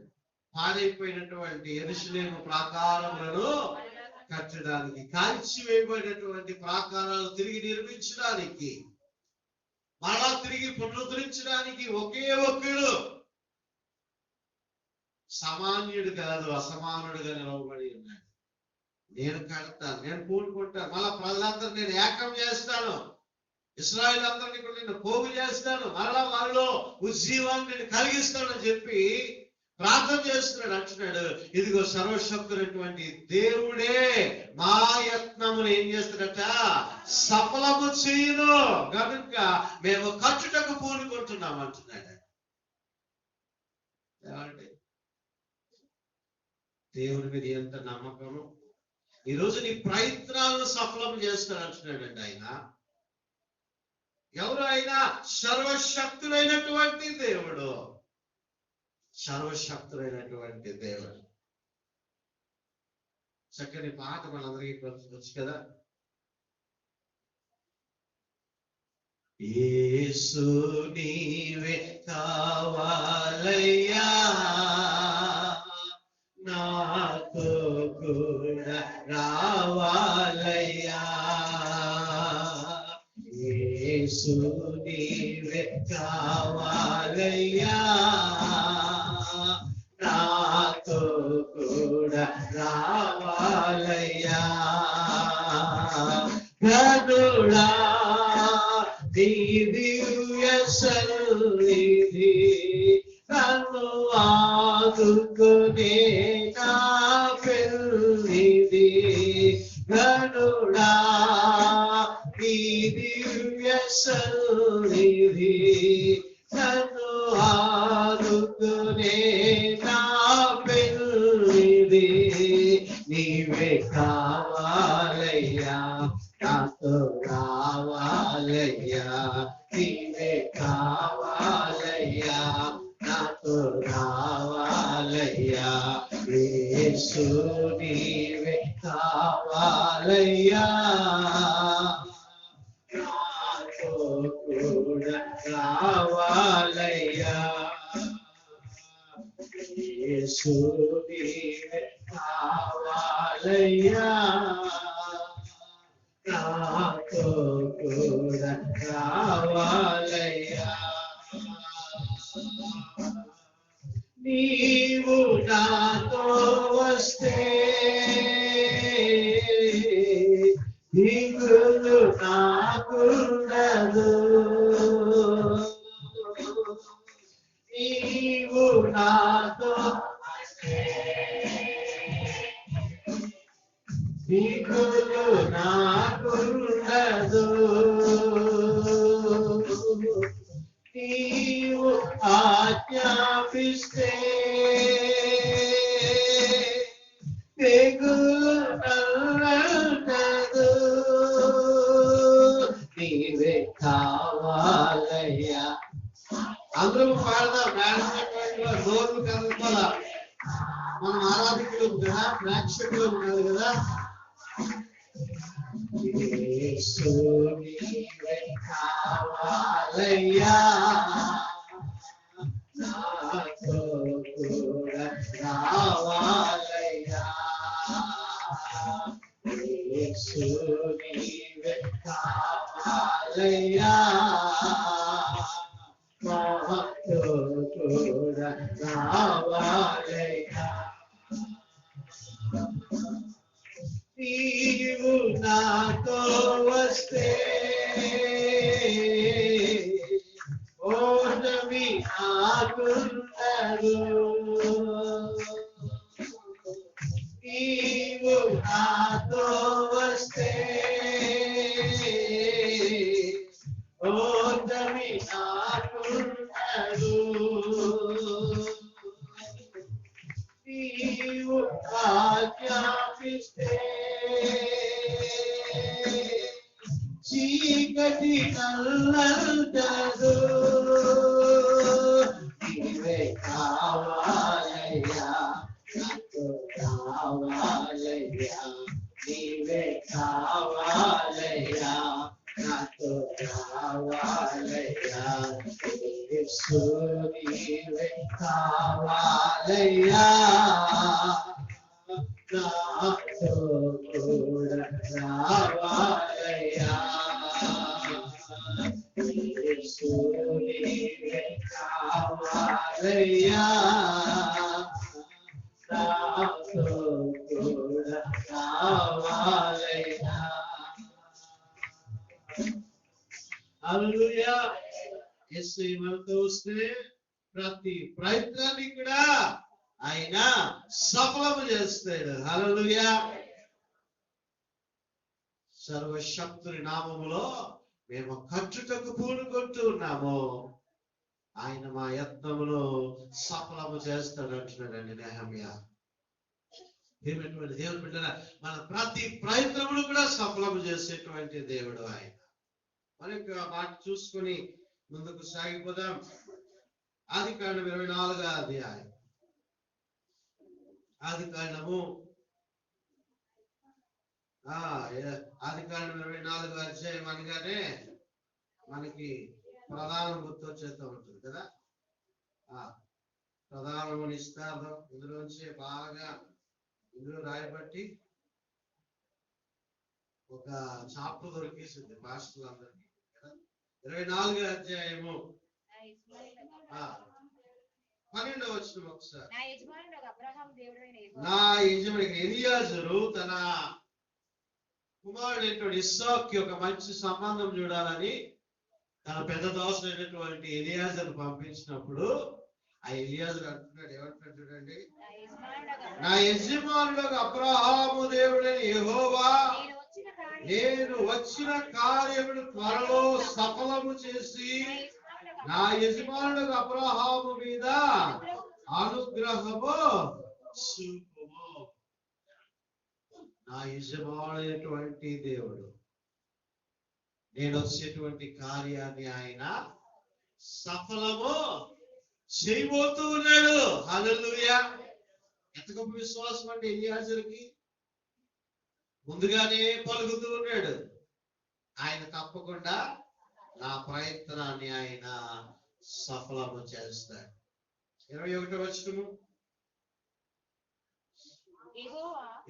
పాడైపోయినటువంటి యెరూషలేము ప్రాకారములను కట్టడానికి, కాల్చివేయబడినటువంటి ప్రాకారాలు తిరిగి నిర్మించడానికి, మరలా తిరిగి పునరుద్ధరించడానికి ఒకే ఒక్కడు, సామాన్యుడు కాదు అసమానుడుగా నిలవబడి ఉన్నాడు. నేను కడతాను, నేను కూడుకుంటాను, మళ్ళా ప్రజలందరూ నేను ఏకం చేస్తాను, ఇశ్రాయేలు అందరినీ కూడా నేను పోగు చేస్తాను, మరలా వారిలో ఉజ్జీవాన్ని నేను కలిగిస్తానని చెప్పి ప్రార్థన చేస్తున్నాడు. అంటున్నాడు, ఇదిగో సర్వశక్తులైనటువంటి దేవుడే మా యత్నమును ఏం చేస్తాడట, సఫలము చేయును కనుక మేము కట్టుటకు పూనుకుంటున్నాం అంటున్నాడు. ఏమండి, దేవుడి మీద ఎంత నమ్మకము. ఈరోజు నీ ప్రయత్నాలను సఫలం చేస్తాడు అంటున్నాడండి ఆయన. ఎవరు ఆయన? సర్వశక్తులైనటువంటి దేవుడు, సర్వశక్తులైనటువంటి దేవుడు. చక్కని పాట మనందరికీ వచ్చు కదా. యేసు నీవే కావాలయ్యా, నాతో కూడా రావాలయ్యా, యేసు నీవే కావాలయ్యా, నాతో కూడా రావాలయ్యా, కరుణా నీ దివ్య సన్నిధి నన్ను ఆదుకునే నా పెన్నిధి, కరుణా నీ దివ్య సన్నిధి నన్ను ఆదుకునే నా పెన్నిధి, నీవే కావాలయ్యా, నాతో రావాలయ్యా, నీవే కావాలయ్యా, నాతో రావాలయ్యా, యేసు నీవే కావాలయ్యా, నాతో కూడా రావాలయ్యా, యేసు నీవే కావాలయ్యా, నాతో కూడా రావాలయ్యా, నీవు నాతో వస్తే దిగులు నాకుండదు, నీవు నాతో దిగులు నాకుండదు, నీవు ఆజ్ఞాపిస్తే తెగులు నల్లదు, నీవే కావాలయ్యా. అందరూ పాడదాం, నోరు కదల, మనం ఆరాధికులు కదా, ప్రేక్షకులు ఉన్నారు కదా. యేసు నీవే కావాలయ్యా, నాతో కూడా రావాలయ్యా, యేసు నీవే కావాలయ్యా, నాతో కూడా రావాలయ్యా, నీవు నాతో వస్తే ఓటమి నాకుండదు, నీవు నాతో వస్తే ఓటమి నాకుండదు, నీవు ఆజ్ఞాపిస్తే చీకటి నల్లదు, నీవే కావాలయ్యా, నాతో రావాలయ్యా, నీవే కావాలయ్యా, నాతో రావాలయ్యా, యేసు నీవే కావాలయ్యా, నాతో కూడా రావాలయ్యా, యేసు నీవే కావాలయ్యా, నాతో కూడా రావాలయ్యా. మనతో వస్తే ప్రతి ప్రయత్నాన్ని కూడా ఆయన సఫలము చేస్తాడు. హల్లెలూయా. సర్వశక్తుని నామములో మేము కట్టుటకు పూనుకుంటూ ఉన్నాము, ఆయన మా యత్నములో సఫలము చేస్తాడు అంటున్నాడండి నెహెమ్యా. ఏమైనటువంటి దేవుడు బిడ్డలారా, మన ప్రతి ప్రయత్నములు కూడా సఫలము చేసేటువంటి దేవుడు ఆయన. మరి మాట చూసుకొని ముందుకు సాగిపోదాం. ఆదికాండం 24వ అధ్యాయం. ఆదికాండము 24వ అధ్యాయం అనగానే మనకి ప్రధానం గుర్తొచ్చేస్తూ ఉంటుంది కదా. ప్రధానము నిస్తార్థం ఇందులోంచి బాగా ఇందులో రాయబట్టి ఒక చాప్టర్ దొరికేసింది పాస్టర్లందరికీ కదా. 24వ అధ్యాయము 12వ వచనం ఒకసారి. నా యజమాని ఎలియాజరు తన కుమారుడైనటువంటి ఇస్సాకుకి ఒక మంచి సంబంధం చూడాలని తన పెద్ద దోసైనటువంటి ఎలియాజరు పంపించినప్పుడు ఆ ఎలియాజరు అంటున్నాడు, ఏమంటున్నాడు చూడండి, నా యజమానుడు అబ్రహాము దేవుడైన యెహోవా నేను వచ్చిన కార్యమును త్వరలో సఫలము చేసి నా యజమానుడు అబ్రహాము మీద అనుగ్రహము చూపుము. నా యజమానుడైనటువంటి దేవుడు నేను వచ్చేటువంటి కార్యాన్ని ఆయన సఫలము చేయబోతూ ఉన్నాడు. హల్లెలూయా. ఎంత గొప్ప విశ్వాసం అంటే ఎలియాజరుకి. ముందుగానే పలుకుతూ ఉన్నాడు, ఆయన తప్పకుండా నా ప్రయత్నాన్ని ఆయన సఫలము చేస్తాడు. 21వ వచనము.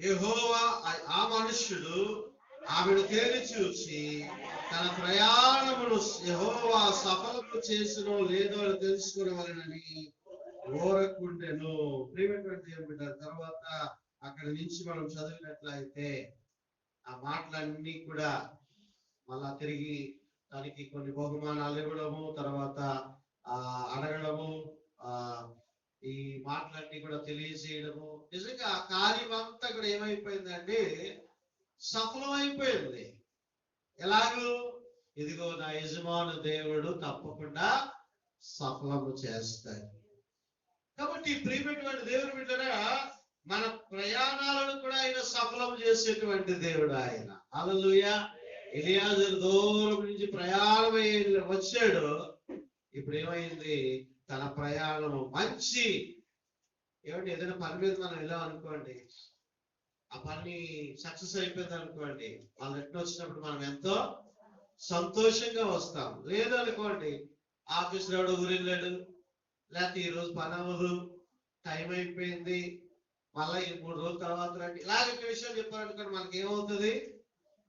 యెహోవా ఆ మనుష్యుడు ఆమెను తేరి చూసి తన ప్రయాణమును యెహోవా సఫలము చేసినో లేదో అని తెలుసుకోవాలని కోరకుండెను. ప్రియమైనటువంటి తర్వాత అక్కడి నుంచి మనం చదివినట్లయితే ఆ మాటలన్నీ కూడా మళ్ళా తిరిగి దానికి కొన్ని బహుమానాలు ఇవ్వడము, తర్వాత అడగడము, ఈ మాటలన్నీ కూడా తెలియజేయడము. నిజంగా ఆ కార్యం అంతా కూడా ఏమైపోయిందంటే సఫలం అయిపోయింది. ఎలాగూ ఇదిగో నా యజమాను దేవుడు తప్పకుండా సఫలము చేస్తాడు. కాబట్టి ప్రియమైనటువంటి దేవుని బిడ్డలారా, మన ప్రయాణాలను కూడా ఆయన సఫలం చేసేటువంటి దేవుడు ఆయన. హల్లెలూయా. ఎలియాజరు దూరం నుంచి ప్రయాణం వచ్చాడు. ఇప్పుడు ఏమైంది, తన ప్రయాణం మంచి ఏమంటే ఏదైనా పని మీద మనం వెళ్ళాం అనుకోండి, ఆ పని సక్సెస్ అయిపోయింది అనుకోండి, వాళ్ళు ఎట్లా వచ్చినప్పుడు మనం ఎంతో సంతోషంగా వస్తాం. లేదనుకోండి, ఆఫీస్ లో ఊరెళ్ళాడు, లేకపోతే ఈ రోజు పని అవ్వదు, టైం అయిపోయింది, మళ్ళీ ఈ 3 రోజుల తర్వాత రండి, ఇలాగ విషయాలు చెప్పారనుకోండి, మనకి ఏమవుతుంది,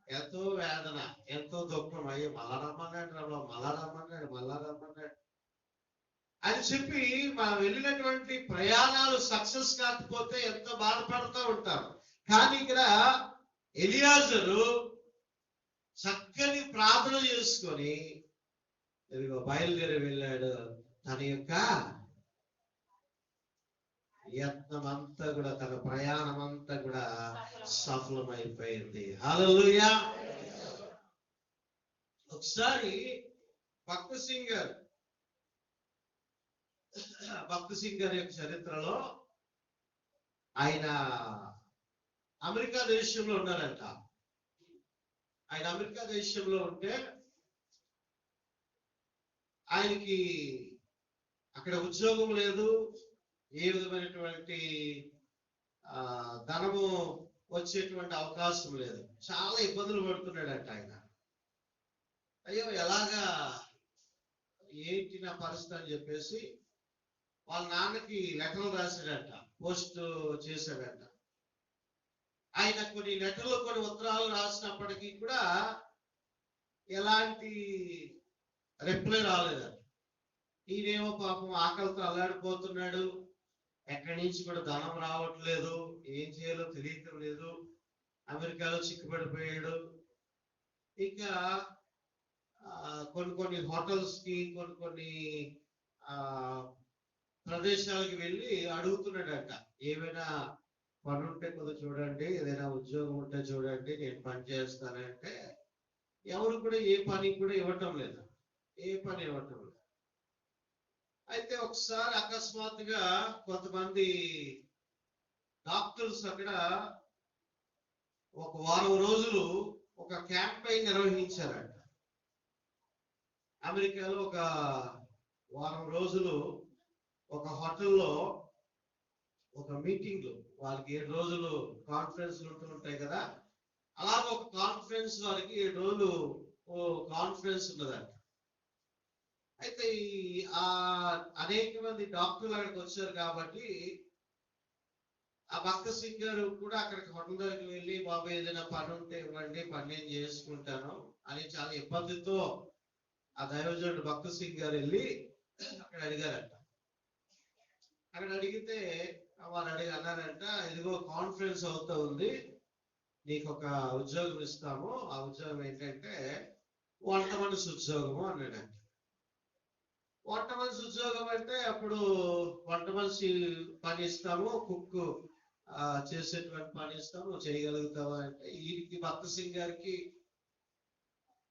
ఎంతో వేదన, ఎంతో దుఃఖం. అయ్యో మళ్ళా రమ్మన్నాడు అని చెప్పి మనం వెళ్ళినటువంటి ప్రయాణాలు సక్సెస్ కాకపోతే ఎంతో బాధపడుతూ ఉంటాం. కానీ ఇక్కడ ఎలియాజరు చక్కని ప్రార్థన చేసుకొని ఇదిగో బయలుదేరి వెళ్ళాడు. తన యొక్క యత్నం అంతా కూడా, తన ప్రయాణం అంతా కూడా సఫలమైపోయింది. హల్లెలూయా. ఒకసారి భక్త సింగర్ యొక్క చరిత్రలో ఆయన అమెరికా దేశంలో ఉన్నారంట. ఆయన అమెరికా దేశంలో ఉంటే ఆయనకి అక్కడ ఉద్యోగం లేదు, ఏ విధమైనటువంటి ధనము వచ్చేటువంటి అవకాశం లేదు, చాలా ఇబ్బందులు పడుతున్నాడంట ఆయన. అయ్యో ఎలాగా ఏంటి నా పరిస్థితి అని చెప్పేసి వాళ్ళ నాన్నకి లెటర్లు రాశాడంట, పోస్ట్ చేశాడంట. ఆయన కొన్ని లెటర్లు, కొన్ని ఉత్తరాలు రాసినప్పటికీ కూడా ఎలాంటి రిప్లై రాలేదంట. ఈయనేమో పాపం ఆకలితో అల్లాడిపోతున్నాడు, ఎక్కడి నుంచి కూడా ధనం రావట్లేదు, ఏం చేయాలో తెలియటం లేదు, అమెరికాలో చిక్కుపడిపోయాడు. ఇక కొన్ని కొన్ని హోటల్స్ కి కొన్ని ఆ ప్రదేశాలకు వెళ్ళి అడుగుతున్నాడట, ఏమైనా పని ఉంటే కొద్దిగా చూడండి, ఏదైనా ఉద్యోగం ఉంటే చూడండి, నేను పని చేస్తానంటే ఎవరు కూడా ఏ పని కూడా ఇవ్వటం లేదు, ఏ పని ఇవ్వటం లేదు. అయితే ఒకసారి అకస్మాత్తుగా కొంతమంది డాక్టర్స్ అక్కడ ఒక వారం రోజులు ఒక క్యాంపెయిన్ నిర్వహించారంట. అమెరికాలో ఒక వారం రోజులు ఒక హోటల్లో ఒక మీటింగ్, వాళ్ళకి 7 రోజులు కాన్ఫరెన్స్లు ఉంటూ ఉంటాయి కదా, అలాగ ఒక కాన్ఫరెన్స్ వారికి 7 రోజులు కాన్ఫరెన్స్ ఉన్నదంట. అయితే అనేక మంది డాక్టర్లు అక్కడికి వచ్చారు కాబట్టి ఆ భక్త సింగ్ గారు కూడా అక్కడికి హోటల్ దగ్గరికి వెళ్ళి, బాబు ఏదైనా పని ఉంటే ఇవ్వండి, పని నేను చేసుకుంటాను అని చాలా ఇబ్బందితో ఆ దైవజనుడు భక్త సింగ్ గారు వెళ్ళి అక్కడ అడిగారంట. అక్కడ అడిగితే వాళ్ళు అన్నారంట, ఇదిగో కాన్ఫరెన్స్ అవుతా ఉంది, నీకు ఒక ఉద్యోగం ఇస్తాము, ఆ ఉద్యోగం ఏంటంటే వంట మనిషి ఉద్యోగము అన్నాడంట. వంట మనిషి ఉద్యోగం అంటే అప్పుడు వంట మనిషి పని ఇస్తాము, కుక్ చేసేటువంటి పని ఇస్తాము, నువ్వు చేయగలుగుతావా అంటే, వీరికి భక్త సింగ్ గారికి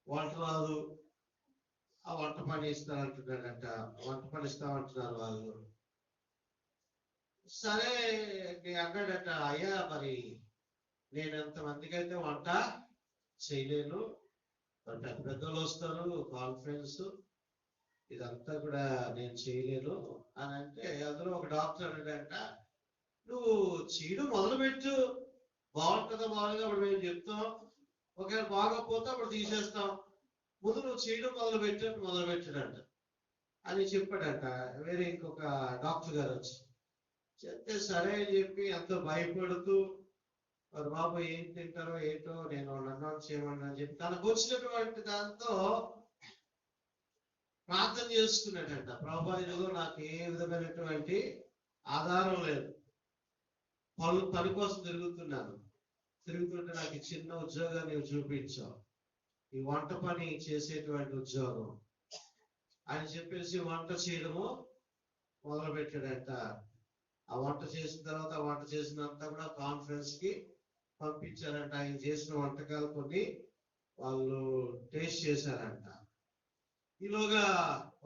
వంట రాదు, ఆ వంట పని ఇస్తానంటున్నాడంట, వంట పని ఇస్తామంటున్నారు వాళ్ళు. సరే అన్నాడట, అయ్యా మరి నేను ఎంతమందికి అయితే వంట చేయలేను, పెద్ద పెద్దలు వస్తారు కాన్ఫరెన్స్, ఇదంతా కూడా నేను చేయలేను అని అంటే, అందులో ఒక డాక్టర్ అన్నాడంట, నువ్వు చేయడం మొదలుపెట్టు, బాగుంటుందా బాగుంది అప్పుడు మేము చెప్తాం, ఒకవేళ బాగోకపోతే అప్పుడు తీసేస్తాం, ముందు నువ్వు చేయడం మొదలుపెట్టాడంట అని చెప్పాడంట. వేరే ఇంకొక డాక్టర్ గారు వచ్చి చెప్తే సరే అని చెప్పి ఎంతో భయపడుతూ, మరి బాబు ఏం తింటారో ఏంటో నేను నన్ను చేయమని అని చెప్పి తనకు వచ్చినటువంటి దాంతో ప్రార్థన చేసుకున్నాడంట. ప్రభువా ఇదిగో నాకు ఏ విధమైనటువంటి ఆధారం లేదు, పని కోసం తిరుగుతుంటే నాకు ఈ చిన్న ఉద్యోగాన్ని నువ్వు చూపించావు, ఈ వంట పని చేసేటువంటి ఉద్యోగం అని చెప్పేసి వంట చేయడము మొదలు పెట్టాడంట. ఆ వంట చేసిన తర్వాత ఆ వంట చేసినంతా కూడా కాన్ఫరెన్స్ కి పంపించారంట. ఆయన చేసిన వంటకాలు కొన్ని వాళ్ళు టేస్ట్ చేశారంట. ఈలోగా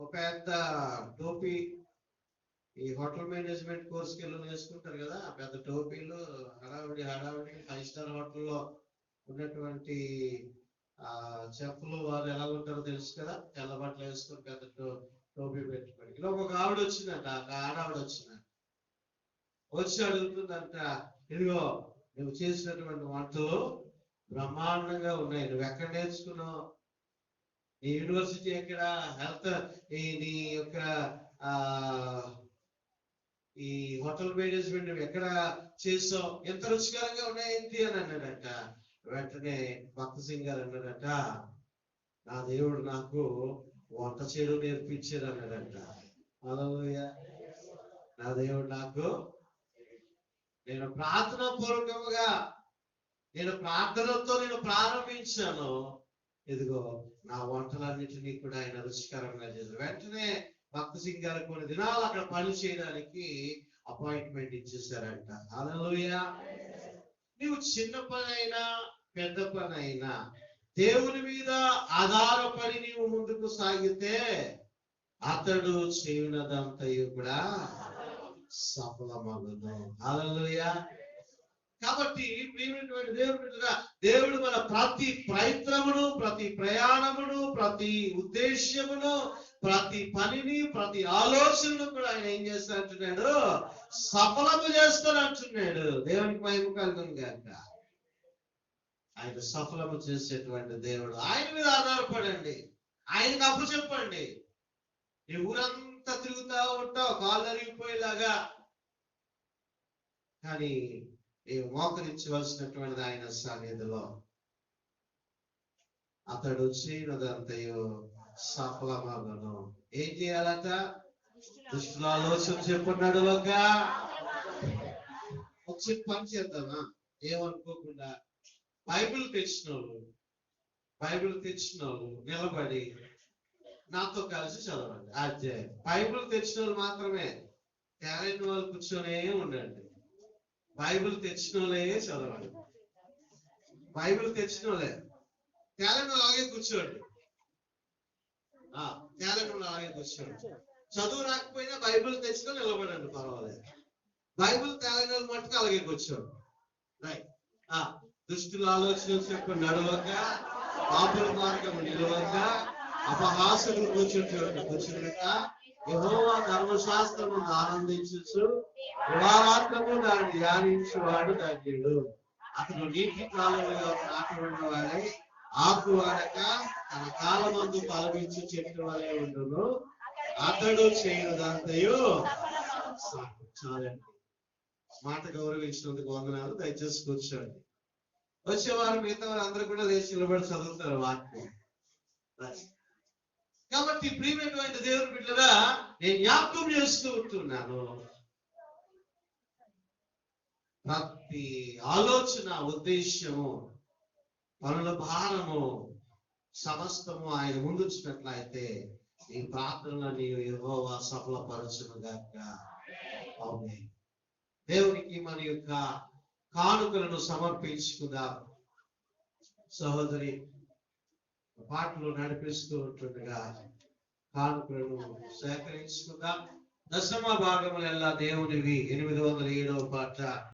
ఒక పెద్ద టోపీ, ఈ హోటల్ మేనేజ్మెంట్ కోర్స్కి వెళ్ళి వేసుకుంటారు కదా, పెద్ద టోపీలు, హడావిడి 5 స్టార్ హోటల్లో ఉన్నటువంటి చెఫ్లు వారు ఎలా ఉంటారో తెలుసు కదా, తెల్ల బట్టలు వేసుకొని పెద్ద టోపీ పెట్టుకొని. ఇలా ఒక ఆవిడ వచ్చిందంట, ఆడావిడ వచ్చిందంట, వచ్చి అడుగుతుందంట, ఇదిగో నువ్వు చేసినటువంటి వంటలు బ్రహ్మాండంగా ఉన్నాయి, నువ్వు ఎక్కడ నేర్చుకున్నావు, నీ యూనివర్సిటీ ఎక్కడ, హెల్త్ నీ యొక్క ఈ హోటల్ మేనేజ్మెంట్ నువ్వు ఎక్కడ చేసావు, ఎంత రుచికరంగా ఉన్నాయేంటి అని అన్నాడట. వెంటనే భక్త సింగ్ గారు అన్నాడట, నా దేవుడు నాకు వంట చేయడం నేర్పించాడు అన్నాడట. హల్లెలూయా. నా దేవుడు నాకు, నేను ప్రార్థన పూర్వకముగా ప్రార్థనతో నేను ప్రారంభించాను, ఇదిగో నా వంటలన్నిటినీ కూడా ఆయన రుచికరంగా చేశారు. వెంటనే భక్త సింగ్ గారు కొన్ని దినాలు అక్కడ పని చేయడానికి అపాయింట్మెంట్ ఇచ్చేసారంట. హల్లెలూయా. నీవు చిన్న పనైనా పెద్ద పనైనా దేవుని మీద ఆధారపడి నీవు ముందుకు సాగితే అతడు చేయనదంతయు కూడా సఫలమగును. హల్లెలూయా. కాబట్టి ప్రియమైనటువంటి దేవుడు మన ప్రతి ప్రయత్నమును, ప్రతి ప్రయాణమును, ప్రతి ఉద్దేశ్యమును, ప్రతి పనిని, ప్రతి ఆలోచనను కూడా ఆయన ఏం చేస్తానంటున్నాడు, సఫలము చేస్తానంటున్నాడు. దేవునికి మహిమ కలుగును గాక. ఆయన సఫలము చేసేటువంటి దేవుడు. ఆయన మీద ఆధారపడండి, ఆయనకు అప్పు చెప్పండి. నీ ఊరంతా తిరుగుతా ఉంటావు కాళ్ళు అరిగిపోయేలాగా, కానీ నీవు మోకరించవలసినటువంటిది ఆయన సన్నిధిలో. అతడు చేయనదంతయు సఫలమగును. ఏం చేయాలట? దుష్టుల ఆలోచన చెప్పున్నాడు. ఒక పని చేద్దామా, ఏమనుకోకుండా బైబిల్ తెచ్చినోళ్ళు బైబిల్ తెచ్చిన వాళ్ళు నిలబడి నాతో కలిసి చదవండి. అదే బైబిల్ తెచ్చిన వాళ్ళు మాత్రమే, తేలేని వాళ్ళు కూర్చొనే ఉండండి. బైబిల్ తెచ్చిన వాళ్ళే చదవండి. బైబిల్ తెచ్చిన వాళ్ళే, తేలేని వాళ్ళు అలాగే కూర్చోండి. తేలేని వాళ్ళు అలాగే కూర్చోండి. చదువు రాకపోయినా బైబిల్ తెచ్చిన నిలబడండి, పర్వాలేదు. బైబిల్ తేలేని వాళ్ళు మట్టుకు అలాగే కూర్చోండి. రైట్. దుష్టుల ఆలోచన చెప్పు నడవక, పాపుల మార్గం నిలవక, అపహాసకులు కూర్చుంటుక, యెహోవా ధర్మశాస్త్రము ఆనందించు, దివారాత్రము దాన్ని ధ్యానించువాడు ధన్యుడు. అతను నీటి కాలంలో నాటబడిన వాడై ఆకు వాడక తన కాలమందు ఫలమించు చెట్టు వలె ఉండును. అతడు చేయదంతయు చాలండి. మాట గౌరవించినందుకు వందనాలు. దయచేసి కూర్చోండి. వచ్చేవారు మిగతా వారు అందరూ కూడా లేచి నిలబడి చదువుతారు వాక్యం. కాబట్టి ప్రియమైనటువంటి దేవుని బిడ్డగా నేను జ్ఞాపకం చేస్తూ ఉంటున్నాను, ప్రతి ఆలోచన, ఉద్దేశ్యము, పనుల భారము సమస్తము ఆయన ముందుచ్చినట్లయితే ఈ ప్రార్థనలని యెహోవా సఫలపరచునుగాక. ఆమేన్. దేవునికి మన యొక్క కానుకలను సమర్పించుకుందాం. సహోదరి పాటలు నడిపిస్తూ ఉంటుండగా కానుకలను సేకరించుకుందాం. దశమ భాగములెల్లా దేవునివి. 807వ పాట.